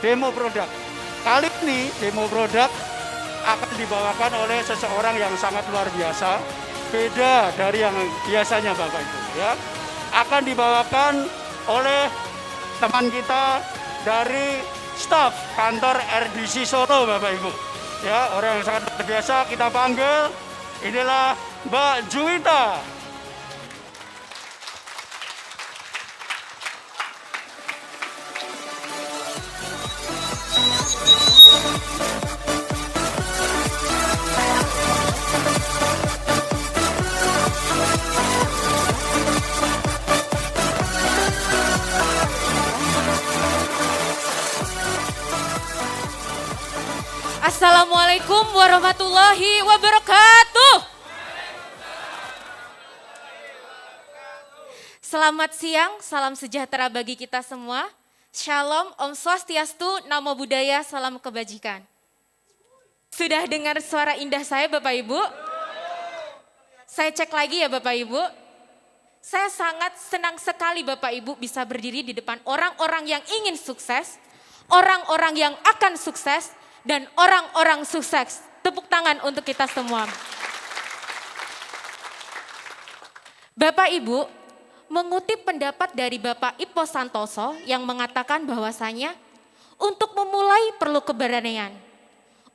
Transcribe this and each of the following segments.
demo produk. Kali ini demo produk akan dibawakan oleh seseorang yang sangat luar biasa, beda dari yang biasanya Bapak Ibu ya. Akan dibawakan oleh teman kita dari staf kantor RDC Solo Bapak Ibu. Ya, orang yang sangat luar biasa kita panggil, inilah Mbak Juwita. Assalamualaikum warahmatullahi wabarakatuh. Selamat siang, salam sejahtera bagi kita semua. Shalom, Om Swastiastu, Namo Buddhaya, salam kebajikan. Sudah dengar suara indah saya Bapak Ibu? Saya cek lagi ya Bapak Ibu. Saya sangat senang sekali Bapak Ibu bisa berdiri di depan orang-orang yang ingin sukses, orang-orang yang akan sukses, dan orang-orang sukses. Tepuk tangan untuk kita semua. Bapak Ibu, mengutip pendapat dari Bapak Ippo Santoso yang mengatakan bahwasanya untuk memulai perlu keberanian,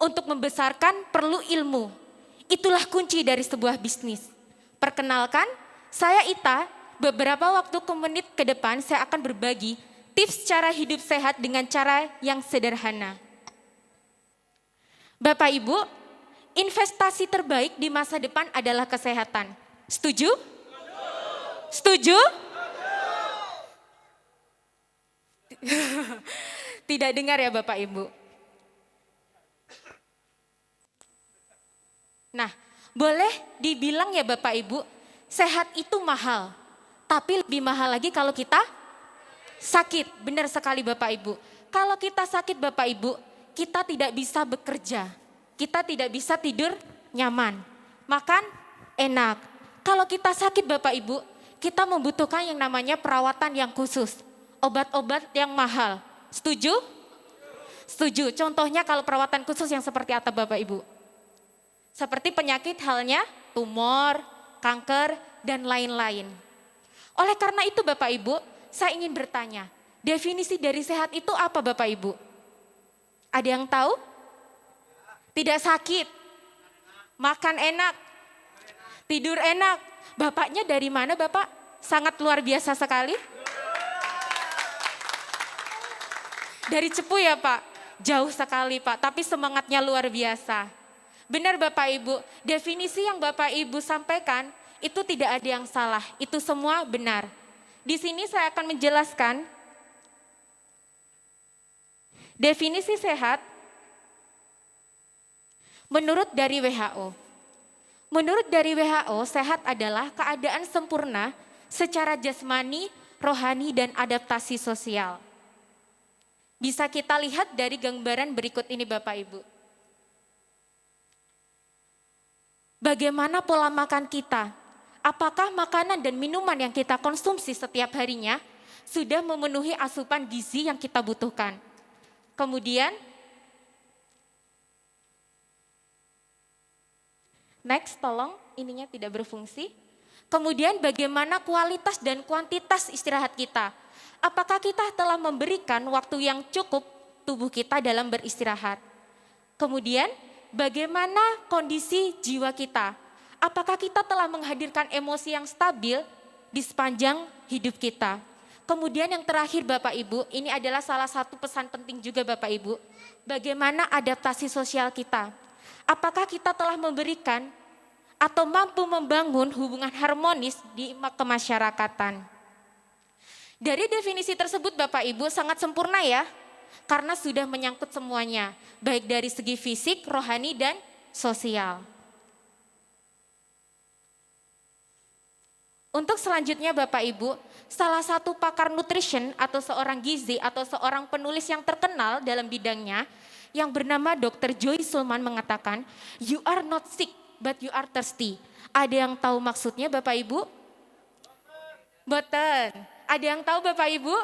untuk membesarkan perlu ilmu. Itulah kunci dari sebuah bisnis. Perkenalkan, saya Ita, beberapa waktu menit ke depan saya akan berbagi tips cara hidup sehat dengan cara yang sederhana. Bapak Ibu, investasi terbaik di masa depan adalah kesehatan. Setuju? Setuju? Tidak dengar ya Bapak Ibu. Nah, boleh dibilang ya Bapak Ibu, sehat itu mahal. Tapi lebih mahal lagi kalau kita sakit. Benar sekali Bapak Ibu. Kalau kita sakit Bapak Ibu, kita tidak bisa bekerja, kita tidak bisa tidur nyaman, makan enak. Kalau kita sakit Bapak Ibu, kita membutuhkan yang namanya perawatan yang khusus, obat-obat yang mahal. Setuju? Setuju. Contohnya kalau perawatan khusus yang seperti apa Bapak Ibu? Seperti penyakit halnya tumor, kanker, dan lain-lain. Oleh karena itu Bapak Ibu, saya ingin bertanya, definisi dari sehat itu apa Bapak Ibu? Ada yang tahu? Tidak sakit, makan enak, tidur enak. Bapaknya dari mana Bapak? Sangat luar biasa sekali. Dari Cepu ya Pak? Jauh sekali Pak, tapi semangatnya luar biasa. Benar Bapak Ibu, definisi yang Bapak Ibu sampaikan itu tidak ada yang salah, itu semua benar. Di sini saya akan menjelaskan definisi sehat menurut dari WHO. Menurut dari WHO, sehat adalah keadaan sempurna secara jasmani, rohani, dan adaptasi sosial. Bisa kita lihat dari gambaran berikut ini Bapak Ibu. Bagaimana pola makan kita? Apakah makanan dan minuman yang kita konsumsi setiap harinya sudah memenuhi asupan gizi yang kita butuhkan? Kemudian, next tolong ininya tidak berfungsi. Kemudian bagaimana kualitas dan kuantitas istirahat kita? Apakah kita telah memberikan waktu yang cukup tubuh kita dalam beristirahat? Kemudian bagaimana kondisi jiwa kita? Apakah kita telah menghadirkan emosi yang stabil di sepanjang hidup kita? Kemudian yang terakhir Bapak Ibu, ini adalah salah satu pesan penting juga Bapak Ibu. Bagaimana adaptasi sosial kita? Apakah kita telah memberikan atau mampu membangun hubungan harmonis di kemasyarakatan? Dari definisi tersebut Bapak Ibu sangat sempurna ya, karena sudah menyangkut semuanya, baik dari segi fisik, rohani, dan sosial. Untuk selanjutnya Bapak Ibu, salah satu pakar nutrition atau seorang gizi atau seorang penulis yang terkenal dalam bidangnya yang bernama Dr. Joy Sulman mengatakan, you are not sick but you are thirsty. Ada yang tahu maksudnya Bapak Ibu? Boten. Ada yang tahu Bapak Ibu?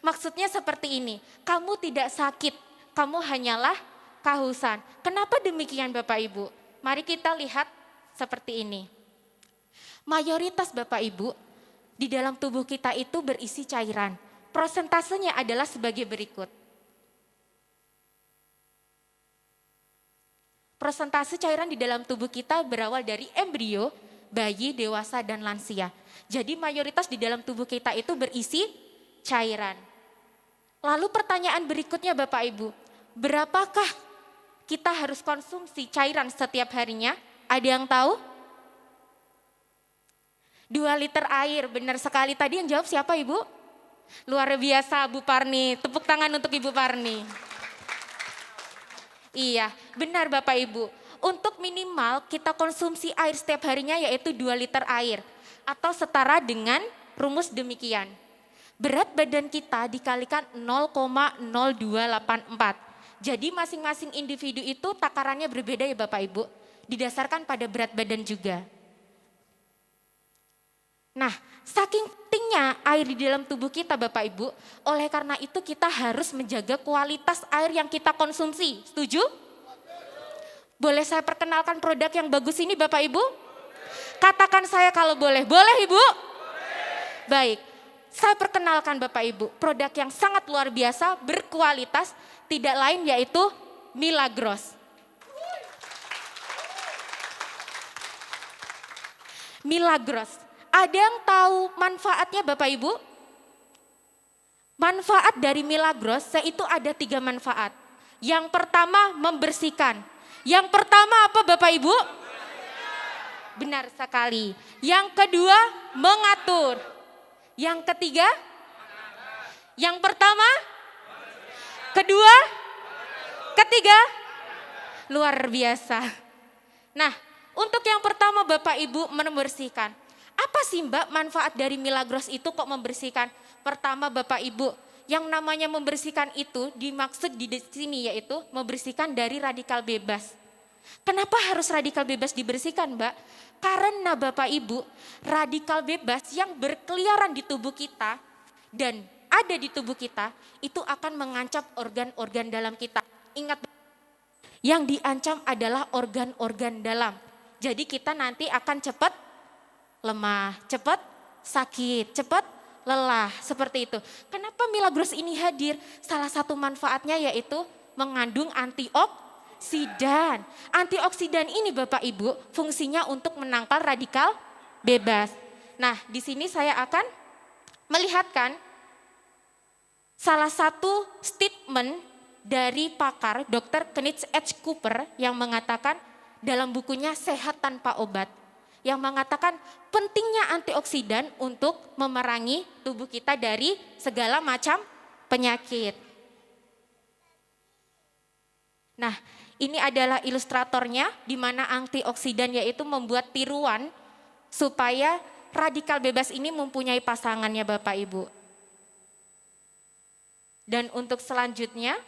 Maksudnya seperti ini, kamu tidak sakit, kamu hanyalah kehausan. Kenapa demikian Bapak Ibu? Mari kita lihat seperti ini. Mayoritas Bapak Ibu di dalam tubuh kita itu berisi cairan. Prosentasenya adalah sebagai berikut. Persentase cairan di dalam tubuh kita berawal dari embrio, bayi, dewasa, dan lansia. Jadi mayoritas di dalam tubuh kita itu berisi cairan. Lalu pertanyaan berikutnya Bapak Ibu, berapakah kita harus konsumsi cairan setiap harinya? Ada yang tahu? 2 liter air, benar sekali. Tadi yang jawab siapa Ibu? Luar biasa Bu Parni, tepuk tangan untuk Ibu Parni. Iya, benar Bapak Ibu. Untuk minimal kita konsumsi air setiap harinya yaitu 2 liter air. Atau setara dengan rumus demikian. Berat badan kita dikalikan 0,0284. Jadi masing-masing individu itu takarannya berbeda ya Bapak Ibu. Didasarkan pada berat badan juga. Nah, saking pentingnya air di dalam tubuh kita Bapak Ibu, oleh karena itu kita harus menjaga kualitas air yang kita konsumsi. Setuju? Boleh saya perkenalkan produk yang bagus ini Bapak Ibu? Katakan saya kalau boleh. Boleh Ibu? Baik, saya perkenalkan Bapak Ibu, produk yang sangat luar biasa, berkualitas, tidak lain yaitu Milagros. Milagros. Ada yang tahu manfaatnya Bapak Ibu? Manfaat dari Milagros yaitu ada 3 manfaat. Yang pertama membersihkan. Yang pertama apa Bapak Ibu? Benar sekali. Yang kedua mengatur. Yang ketiga? Yang pertama? Kedua? Ketiga? Luar biasa. Nah, untuk yang pertama Bapak Ibu membersihkan. Apa sih Mbak manfaat dari Milagros itu kok membersihkan? Pertama Bapak Ibu, yang namanya membersihkan itu dimaksud di sini yaitu membersihkan dari radikal bebas. Kenapa harus radikal bebas dibersihkan Mbak? Karena Bapak Ibu, radikal bebas yang berkeliaran di tubuh kita dan ada di tubuh kita itu akan mengancam organ-organ dalam kita. Ingat, yang diancam adalah organ-organ dalam. Jadi kita nanti akan cepat lemah, cepat sakit, cepat lelah, seperti itu. Kenapa Milagros ini hadir? Salah satu manfaatnya yaitu mengandung antioksidan. Antioksidan ini Bapak Ibu fungsinya untuk menangkal radikal bebas. Nah, di sini saya akan melihatkan salah satu statement dari pakar Dr. Kenneth H. Cooper yang mengatakan dalam bukunya Sehat Tanpa Obat, yang mengatakan pentingnya antioksidan untuk memerangi tubuh kita dari segala macam penyakit. Nah, ini adalah ilustratornya di mana antioksidan yaitu membuat tiruan supaya radikal bebas ini mempunyai pasangannya Bapak Ibu. Dan untuk selanjutnya,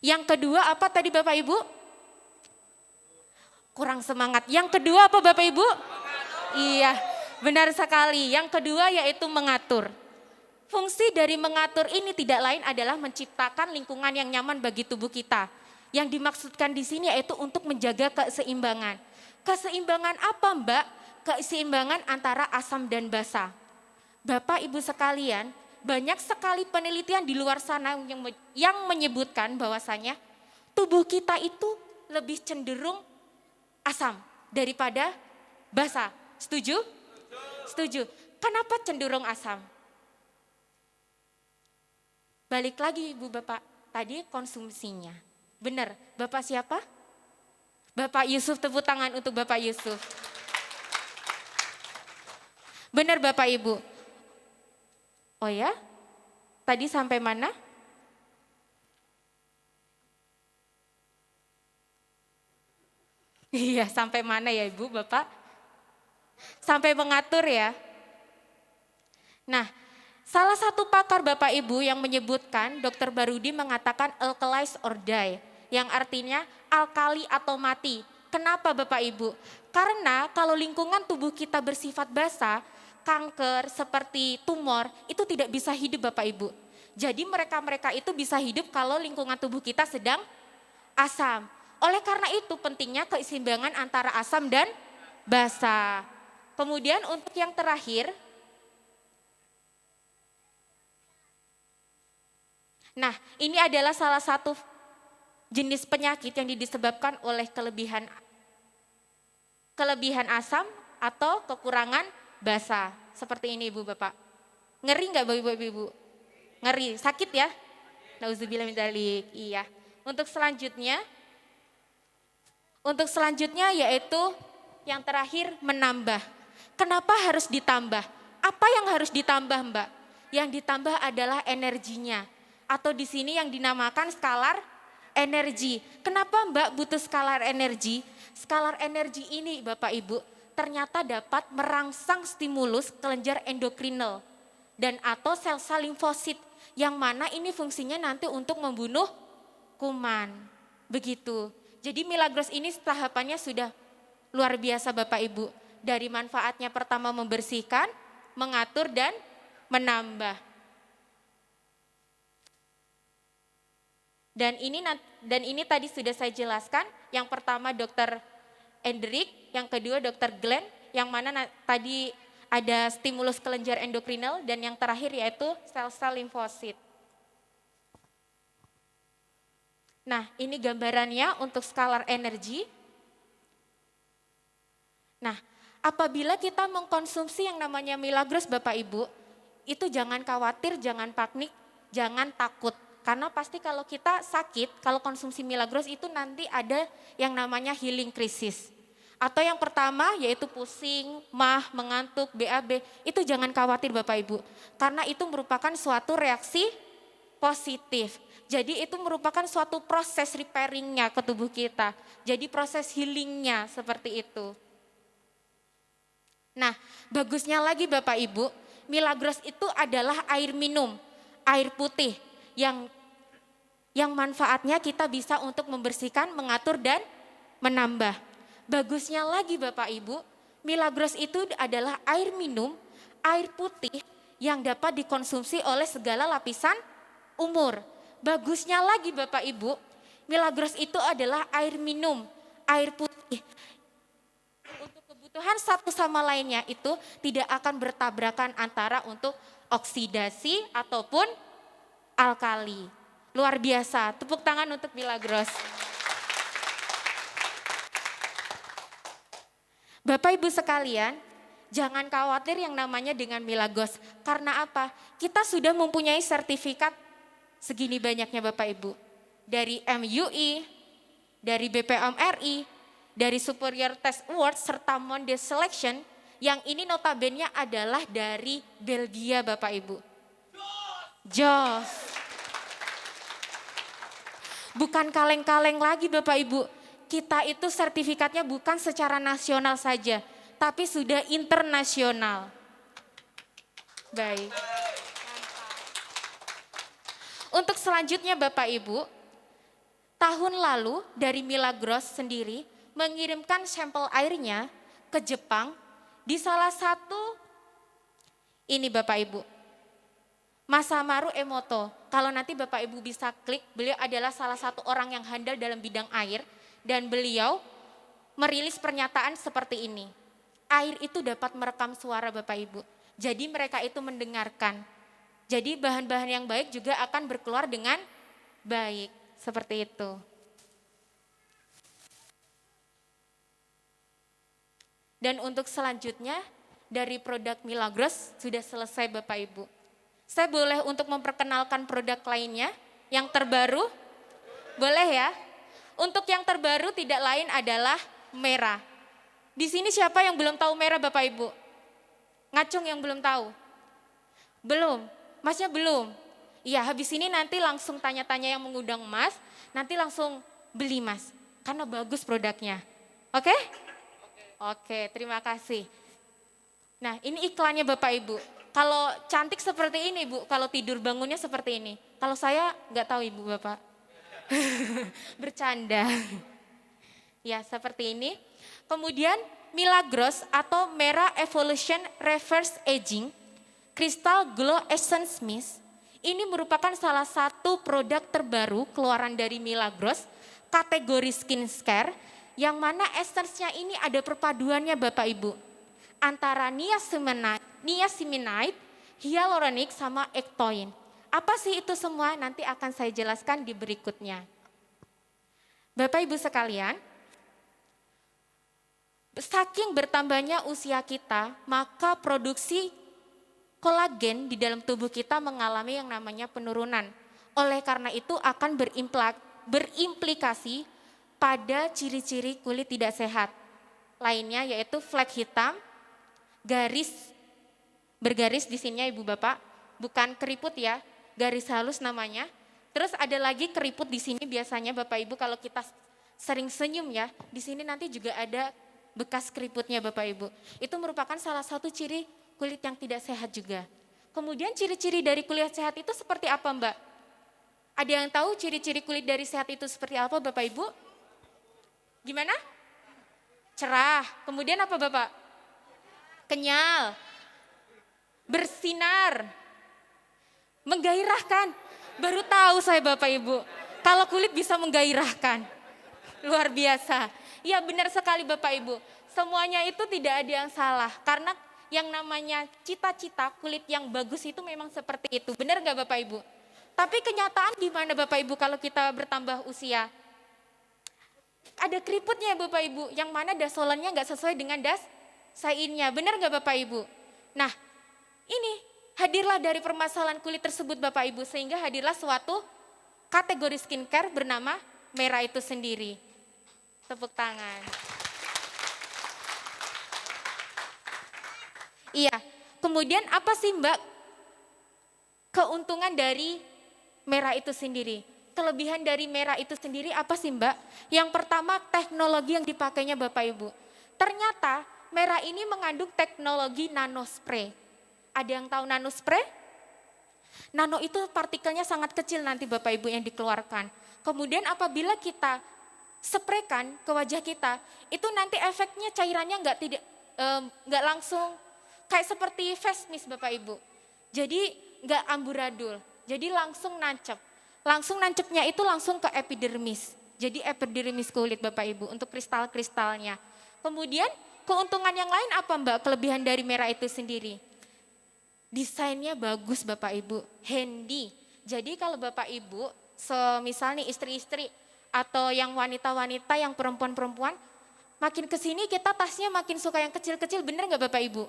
yang kedua apa tadi Bapak Ibu? Kurang semangat. Yang kedua apa Bapak Ibu? Iya, benar sekali. Yang kedua yaitu mengatur. Fungsi dari mengatur ini tidak lain adalah menciptakan lingkungan yang nyaman bagi tubuh kita. Yang dimaksudkan di sini yaitu untuk menjaga keseimbangan. Keseimbangan apa Mbak? Keseimbangan antara asam dan basa. Bapak Ibu sekalian, banyak sekali penelitian di luar sana yang menyebutkan bahwasanya tubuh kita itu lebih cenderung asam daripada basa. Setuju? Setuju. Kenapa cenderung asam? Balik lagi Ibu Bapak, tadi konsumsinya. Benar, Bapak siapa? Bapak Yusuf, tepuk tangan untuk Bapak Yusuf. Benar Bapak Ibu. Oh ya, tadi sampai mana? Iya, sampai mana ya Ibu, Bapak? Sampai mengatur ya. Nah, salah satu pakar Bapak Ibu yang menyebutkan, Dr. Barudi mengatakan alkalize or die, yang artinya alkali atau mati. Kenapa Bapak Ibu? Karena kalau lingkungan tubuh kita bersifat basa, kanker, seperti tumor, itu tidak bisa hidup Bapak Ibu. Jadi mereka-mereka itu bisa hidup kalau lingkungan tubuh kita sedang asam. Oleh karena itu pentingnya keseimbangan antara asam dan basa. Kemudian untuk yang terakhir, nah ini adalah salah satu jenis penyakit yang disebabkan oleh kelebihan asam atau kekurangan basa. Seperti ini Ibu Bapak. Ngeri nggak Ibu? Ngeri, sakit ya? Nauzubillah min dzalik. Iya. Untuk selanjutnya yaitu yang terakhir menambah. Kenapa harus ditambah? Apa yang harus ditambah Mbak? Yang ditambah adalah energinya. Atau di sini yang dinamakan skalar energi. Kenapa Mbak butuh skalar energi? Skalar energi ini Bapak Ibu ternyata dapat merangsang stimulus kelenjar endokrinal dan atau sel-sel limfosit yang mana ini fungsinya nanti untuk membunuh kuman. Begitu. Jadi Milagros ini tahapannya sudah luar biasa Bapak Ibu. Dari manfaatnya pertama membersihkan, mengatur dan menambah. Dan ini tadi sudah saya jelaskan. Yang pertama Dr. Hendrik, yang kedua Dr. Glenn, yang mana tadi ada stimulus kelenjar endokrinal dan yang terakhir yaitu sel-sel limfosit. Nah, ini gambarannya untuk skalar energi. Nah, apabila kita mengkonsumsi yang namanya Milagros Bapak Ibu, itu jangan khawatir, jangan panik, jangan takut. Karena pasti kalau kita sakit, kalau konsumsi Milagros itu nanti ada yang namanya healing crisis. Atau yang pertama yaitu pusing, mah, mengantuk, BAB, itu jangan khawatir Bapak Ibu. Karena itu merupakan suatu reaksi positif. Jadi itu merupakan suatu proses repairingnya ke tubuh kita. Jadi proses healingnya seperti itu. Nah, bagusnya lagi Bapak Ibu, Milagros itu adalah air minum, air putih yang manfaatnya kita bisa untuk membersihkan, mengatur dan menambah. Bagusnya lagi Bapak Ibu, Milagros itu adalah air minum, air putih yang dapat dikonsumsi oleh segala lapisan umur. Bagusnya lagi Bapak Ibu, Milagros itu adalah air minum, air putih. Untuk kebutuhan satu sama lainnya itu tidak akan bertabrakan antara untuk oksidasi ataupun alkali. Luar biasa, tepuk tangan untuk Milagros. Bapak Ibu sekalian, jangan khawatir yang namanya dengan Milagros. Karena apa? Kita sudah mempunyai sertifikat segini banyaknya Bapak Ibu. Dari MUI, dari BPOM RI, dari Superior Test Award serta Monde Selection yang ini notabene adalah dari Belgia Bapak Ibu. Jos. Bukan kaleng-kaleng lagi Bapak Ibu. Kita itu sertifikatnya bukan secara nasional saja, tapi sudah internasional. Baik. Untuk selanjutnya Bapak Ibu, tahun lalu dari Milagros sendiri mengirimkan sampel airnya ke Jepang di salah satu ini Bapak Ibu, Masamaru Emoto. Kalau nanti Bapak Ibu bisa klik, beliau adalah salah satu orang yang handal dalam bidang air dan beliau merilis pernyataan seperti ini. Air itu dapat merekam suara Bapak Ibu, jadi mereka itu mendengarkan. Jadi bahan-bahan yang baik juga akan berkeluar dengan baik, seperti itu. Dan untuk selanjutnya dari produk Milagros sudah selesai Bapak Ibu. Saya boleh untuk memperkenalkan produk lainnya yang terbaru? Boleh ya? Untuk yang terbaru tidak lain adalah merah. Di sini siapa yang belum tahu merah Bapak Ibu? Ngacung yang belum tahu? Belum? Masnya belum? Iya, habis ini nanti langsung tanya-tanya yang mengundang Mas, nanti langsung beli Mas, karena bagus produknya. Oke? Oke, terima kasih. Nah, ini iklannya Bapak Ibu. Kalau cantik seperti ini Bu, kalau tidur bangunnya seperti ini. Kalau saya nggak tahu Ibu Bapak. Bercanda. Ya, seperti ini. Kemudian Milagros atau Mera Evolution Reverse Aging Crystal Glow Essence Mist ini merupakan salah satu produk terbaru keluaran dari Milagros kategori skincare yang mana essence-nya ini ada perpaduannya Bapak Ibu antara niacinamide, hyaluronic sama ectoin. Apa sih itu semua? Nanti akan saya jelaskan di berikutnya. Bapak Ibu sekalian, saking bertambahnya usia kita, maka produksi kolagen di dalam tubuh kita mengalami yang namanya penurunan. Oleh karena itu akan berimplikasi pada ciri-ciri kulit tidak sehat. Lainnya yaitu flek hitam, bergaris di sininya Ibu Bapak, bukan keriput ya, garis halus namanya. Terus ada lagi keriput di sini biasanya Bapak Ibu kalau kita sering senyum ya, di sini nanti juga ada bekas keriputnya Bapak Ibu. Itu merupakan salah satu ciri kulit yang tidak sehat juga. Kemudian ciri-ciri dari kulit sehat itu seperti apa Mbak? Ada yang tahu ciri-ciri kulit dari sehat itu seperti apa Bapak Ibu? Gimana? Cerah. Kemudian apa Bapak? Kenyal. Bersinar. Menggairahkan. Baru tahu saya Bapak Ibu. Kalau kulit bisa menggairahkan. Luar biasa. Ya benar sekali Bapak Ibu. Semuanya itu tidak ada yang salah. Karena yang namanya cita-cita kulit yang bagus itu memang seperti itu. Benar gak Bapak Ibu? Tapi kenyataan gimana Bapak Ibu kalau kita bertambah usia? Ada keriputnya Bapak Ibu, yang mana dasolannya gak sesuai dengan sainnya. Benar gak Bapak Ibu? Nah ini hadirlah dari permasalahan kulit tersebut Bapak Ibu. Sehingga hadirlah suatu kategori skincare bernama Mera itu sendiri. Tepuk tangan. Iya, kemudian apa sih Mbak keuntungan dari Mera itu sendiri? Kelebihan dari Mera itu sendiri apa sih Mbak? Yang pertama teknologi yang dipakainya Bapak Ibu. Ternyata Mera ini mengandung teknologi nanospray. Ada yang tahu nanospray? Nano itu partikelnya sangat kecil nanti Bapak Ibu yang dikeluarkan. Kemudian apabila kita spraykan ke wajah kita, itu nanti efeknya cairannya nggak langsung kayak seperti face mist Bapak Ibu. Jadi nggak amburadul, jadi langsung nancep. Langsung nancepnya itu langsung ke epidermis. Jadi epidermis kulit Bapak Ibu untuk kristal-kristalnya. Kemudian keuntungan yang lain apa Mbak kelebihan dari Mera itu sendiri? Desainnya bagus Bapak Ibu, handy. Jadi kalau Bapak Ibu, semisal nih istri-istri atau yang wanita-wanita yang perempuan-perempuan, makin kesini kita tasnya makin suka yang kecil-kecil, bener gak Bapak Ibu?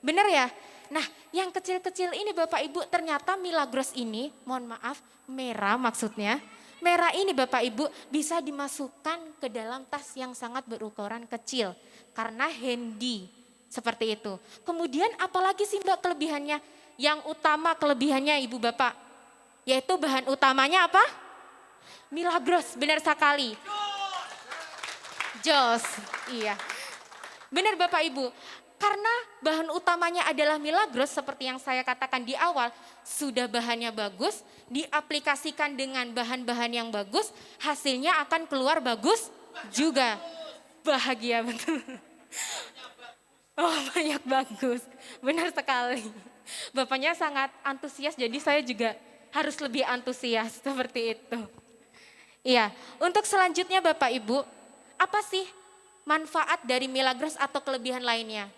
Bener ya? Nah yang kecil-kecil ini Bapak Ibu ternyata Milagros ini, mohon maaf Mera maksudnya. Mera ini Bapak Ibu bisa dimasukkan ke dalam tas yang sangat berukuran kecil. Karena handy seperti itu. Kemudian apalagi sih Mbak kelebihannya? Yang utama kelebihannya Ibu Bapak. Yaitu bahan utamanya apa? Milagros, benar sekali. Jos, iya. Benar Bapak Ibu. Karena bahan utamanya adalah Milagros seperti yang saya katakan di awal, sudah bahannya bagus, diaplikasikan dengan bahan-bahan yang bagus, hasilnya akan keluar bagus juga. Bahagia betul. Oh banyak bagus, benar sekali. Bapaknya sangat antusias, jadi saya juga harus lebih antusias seperti itu. Iya, untuk selanjutnya Bapak Ibu, apa sih manfaat dari Milagros atau kelebihan lainnya?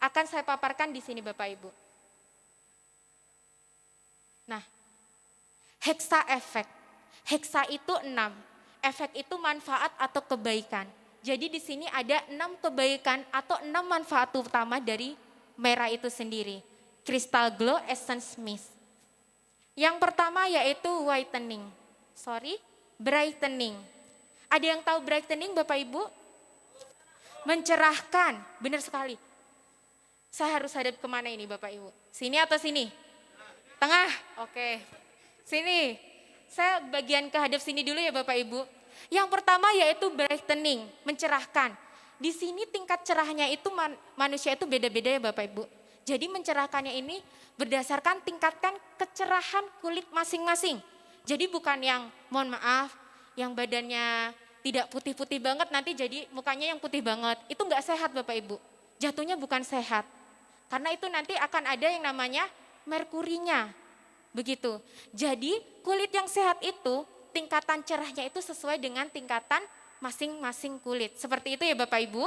Akan saya paparkan di sini Bapak Ibu. Nah, heksa efek. Heksa itu 6. Efek itu manfaat atau kebaikan. Jadi di sini ada 6 kebaikan atau 6 manfaat utama dari Mera itu sendiri. Crystal Glow Essence Mist. Yang pertama yaitu brightening. Ada yang tahu brightening Bapak Ibu? Mencerahkan, benar sekali. Saya harus hadap kemana ini Bapak Ibu? Sini atau sini? Tengah, oke. Sini, saya bagian ke hadap sini dulu ya Bapak Ibu. Yang pertama yaitu brightening, mencerahkan. Di sini tingkat cerahnya itu manusia itu beda-beda ya Bapak Ibu. Jadi mencerahkannya ini berdasarkan tingkatkan kecerahan kulit masing-masing. Jadi bukan yang mohon maaf, yang badannya tidak putih-putih banget nanti jadi mukanya yang putih banget. Itu enggak sehat Bapak Ibu. Jatuhnya bukan sehat. Karena itu nanti akan ada yang namanya merkurinya. Begitu. Jadi kulit yang sehat itu tingkatan cerahnya itu sesuai dengan tingkatan masing-masing kulit. Seperti itu ya Bapak Ibu.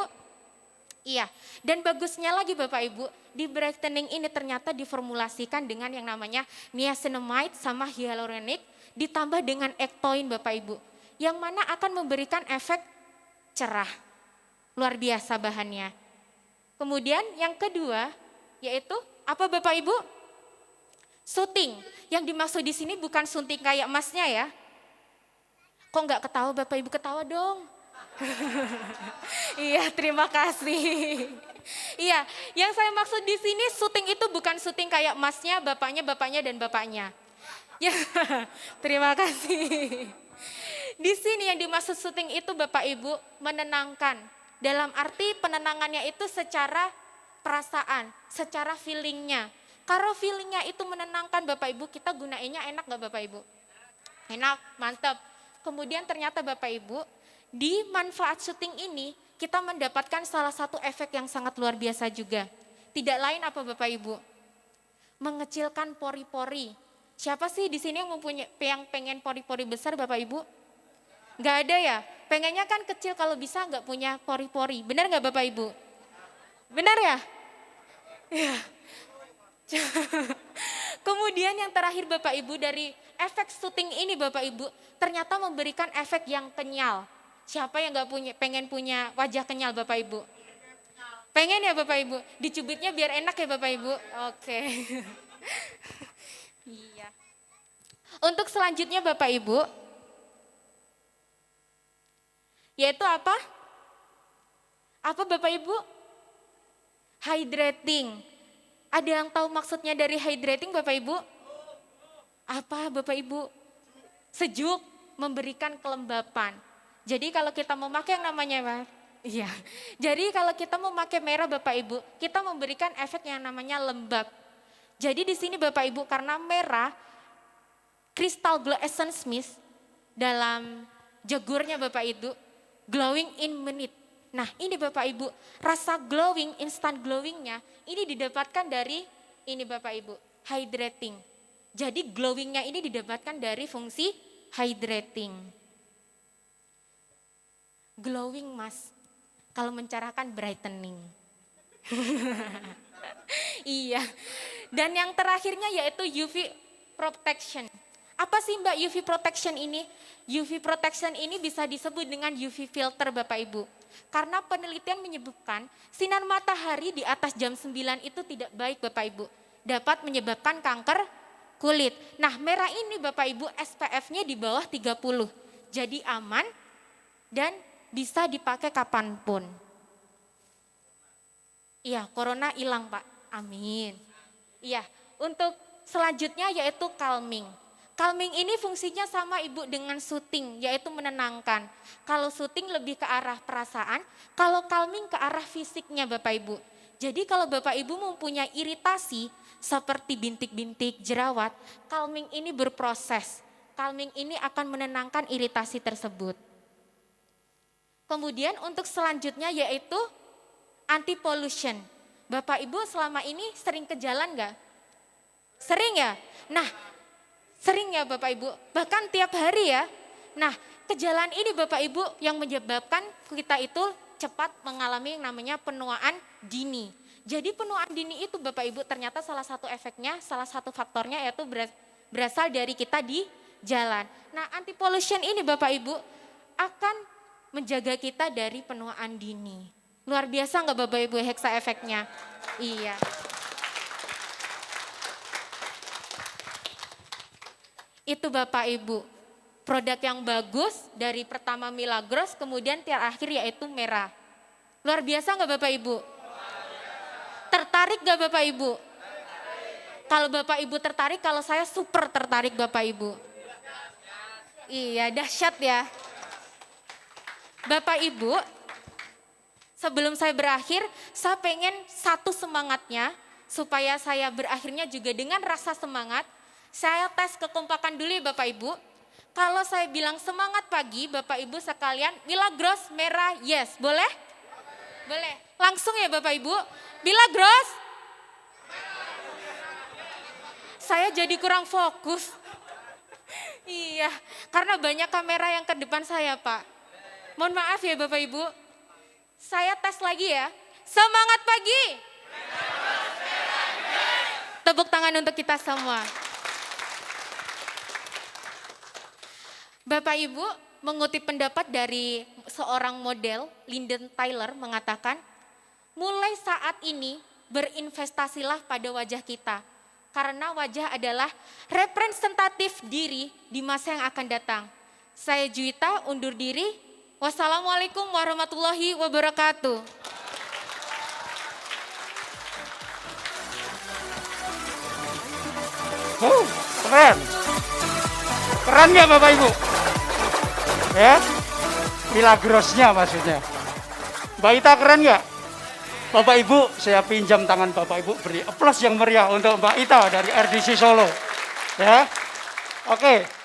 Iya, dan bagusnya lagi Bapak Ibu, di brightening ini ternyata diformulasikan dengan yang namanya niacinamide sama hyaluronic ditambah dengan ectoin Bapak Ibu. Yang mana akan memberikan efek cerah. Luar biasa bahannya. Kemudian yang kedua yaitu apa Bapak Ibu? Sunting. Yang dimaksud di sini bukan sunting kayak emasnya ya. Kok enggak ketawa Bapak Ibu, ketawa dong. Iya, terima kasih. Iya, yang saya maksud di sini syuting itu bukan syuting kayak masnya, bapaknya dan bapaknya. Ya, terima kasih. Di sini yang dimaksud syuting itu Bapak Ibu menenangkan. Dalam arti penenangannya itu secara perasaan, secara feelingnya. Kalau feelingnya itu menenangkan Bapak Ibu, kita gunainnya enak gak Bapak Ibu? Enak, mantap. Kemudian ternyata Bapak Ibu, di manfaat syuting ini kita mendapatkan salah satu efek yang sangat luar biasa juga. Tidak lain apa Bapak Ibu? Mengecilkan pori-pori. Siapa sih di sini yang pengen pori-pori besar Bapak Ibu? Gak ada ya? Pengennya kan kecil kalau bisa gak punya pori-pori. Benar gak Bapak Ibu? Benar ya? Iya. Kemudian yang terakhir Bapak Ibu dari efek syuting ini Bapak Ibu ternyata memberikan efek yang kenyal. Siapa yang gak pengen punya wajah kenyal Bapak Ibu? Pengen ya Bapak Ibu? Dicubitnya biar enak ya Bapak Ibu? Oke. Iya. Untuk selanjutnya Bapak Ibu, yaitu apa? Apa Bapak Ibu? Hydrating. Ada yang tahu maksudnya dari hydrating Bapak Ibu? Apa Bapak Ibu? Sejuk, memberikan kelembapan. Jadi kalau kita mau pakai yang namanya iya. Jadi kalau kita mau pakai merah Bapak Ibu, kita memberikan efek yang namanya lembab. Jadi di sini Bapak Ibu karena merah Crystal Glow Essence Mist dalam jagurnya Bapak Ibu glowing in minute. Nah, ini Bapak Ibu, rasa glowing, instant glowingnya ini didapatkan dari ini Bapak Ibu, hydrating. Jadi glowingnya ini didapatkan dari fungsi hydrating. Glowing mas, kalau mencerahkan brightening. Iya. Dan yang terakhirnya yaitu UV protection. Apa sih Mbak UV protection ini? UV protection ini bisa disebut dengan UV filter Bapak Ibu. Karena penelitian menyebutkan sinar matahari di atas jam 9 itu tidak baik Bapak Ibu. Dapat menyebabkan kanker kulit. Nah merah ini Bapak Ibu SPF-nya di bawah 30. Jadi aman dan bisa dipakai kapanpun. Iya, corona hilang Pak. Amin. Iya, untuk selanjutnya yaitu calming. Calming ini fungsinya sama Ibu dengan soothing, yaitu menenangkan. Kalau soothing lebih ke arah perasaan, kalau calming ke arah fisiknya Bapak Ibu. Jadi kalau Bapak Ibu mempunyai iritasi seperti bintik-bintik, jerawat, calming ini berproses. Calming ini akan menenangkan iritasi tersebut. Kemudian untuk selanjutnya yaitu anti-pollution. Bapak Ibu selama ini sering ke jalan gak? Sering ya? Nah sering ya Bapak Ibu, bahkan tiap hari ya. Nah ke jalan ini Bapak Ibu yang menyebabkan kita itu cepat mengalami yang namanya penuaan dini. Jadi penuaan dini itu Bapak Ibu ternyata salah satu efeknya, salah satu faktornya yaitu berasal dari kita di jalan. Nah anti-pollution ini Bapak Ibu akan menjaga kita dari penuaan dini. Luar biasa enggak Bapak Ibu heksa efeknya? Iya. Itu Bapak Ibu, produk yang bagus dari pertama Milagros kemudian terakhir yaitu merah. Luar biasa enggak Bapak Ibu? Tertarik enggak Bapak Ibu? Kalau Bapak Ibu tertarik, kalau saya super tertarik Bapak Ibu. Iya, dahsyat ya. Bapak Ibu, sebelum saya berakhir, saya pengen satu semangatnya, supaya saya berakhirnya juga dengan rasa semangat, saya tes kekompakan dulu ya Bapak Ibu. Kalau saya bilang semangat pagi, Bapak Ibu sekalian, Milagros merah, yes, boleh? Boleh. Langsung ya Bapak Ibu. Milagros. Saya jadi kurang fokus. Iya, karena banyak kamera yang ke depan saya Pak. Mohon maaf ya Bapak Ibu. Saya tes lagi ya. Semangat pagi. Tepuk tangan untuk kita semua. Bapak Ibu, mengutip pendapat dari seorang model, Linden Tyler mengatakan, mulai saat ini berinvestasilah pada wajah kita. Karena wajah adalah representatif diri di masa yang akan datang. Saya Juwita undur diri. Wassalamualaikum warahmatullahi wabarakatuh. Keren. Keren nggak Bapak Ibu? Ya, Milagrosnya maksudnya. Mbak Ita keren nggak? Bapak Ibu, saya pinjam tangan Bapak Ibu, beri aplaus yang meriah untuk Mbak Ita dari RDC Solo. Ya, oke.